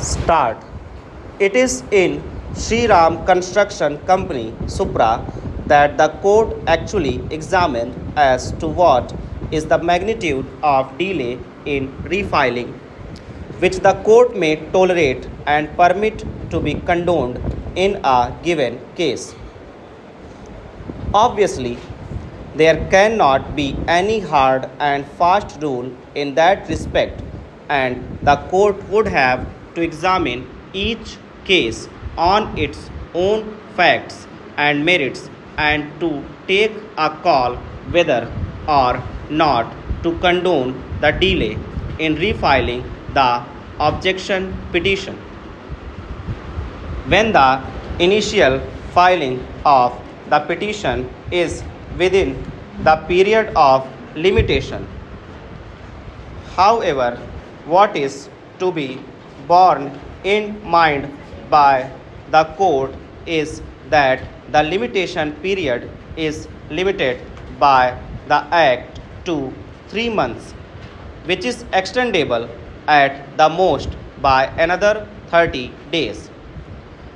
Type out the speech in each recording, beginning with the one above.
Start. It is in Sri Ram Construction Company, Supra, that the court actually examined as to what is the magnitude of delay in refiling, which the court may tolerate and permit to be condoned in a given case. Obviously, there cannot be any hard and fast rule in that respect, and the court would have to examine each case on its own facts and merits and to take a call whether or not to condone the delay in refiling the objection petition. When the initial filing of the petition is within the period of limitation. However, what is to be borne in mind by the court is that the limitation period is limited by the Act to 3 months, which is extendable at the most by another 30 days,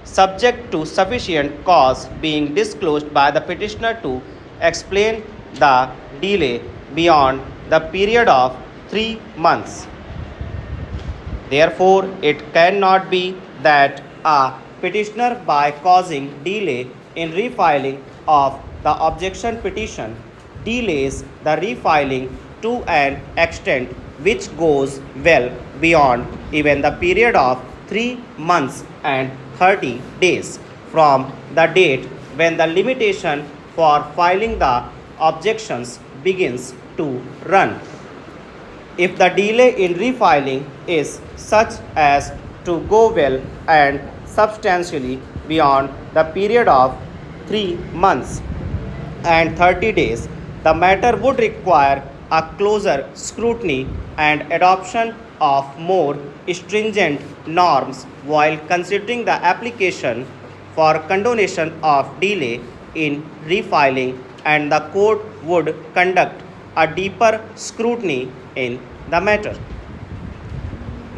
subject to sufficient cause being disclosed by the petitioner to explain the delay beyond the period of 3 months. Therefore, it cannot be that a petitioner, by causing delay in refiling of the objection petition, delays the refiling to an extent which goes well beyond even the period of 3 months and 30 days from the date when the limitation for filing the objections begins to run. If the delay in refiling is such as to go well and substantially beyond the period of 3 months and 30 days, the matter would require a closer scrutiny and adoption of more stringent norms while considering the application for condonation of delay in refiling, and the court would conduct a deeper scrutiny in the matter.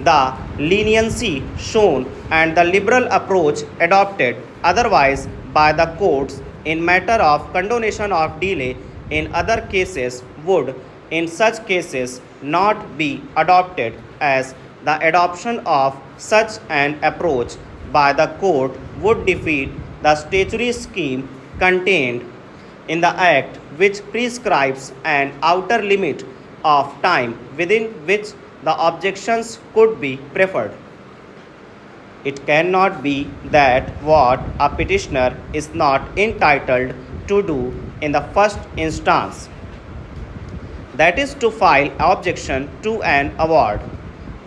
The leniency shown and the liberal approach adopted otherwise by the courts in matter of condonation of delay in other cases would in such cases not be adopted, as the adoption of such an approach by the court would defeat the statutory scheme contained in the Act, which prescribes an outer limit of time within which the objections could be preferred. It cannot be that what a petitioner is not entitled to do in the first instance, that is to file objection to an award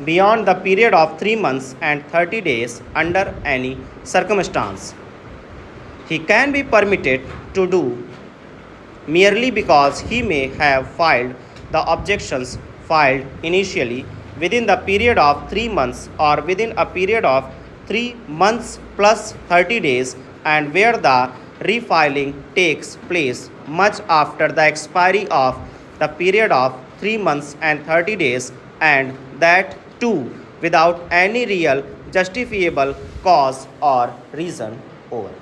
beyond the period of 3 months and 30 days under any circumstance, he can be permitted to do merely because he may have filed the objections filed initially within the period of 3 months or within a period of 3 months plus 30 days, and where the refiling takes place much after the expiry of the period of 3 months and 30 days, and that too without any real justifiable cause or reason over.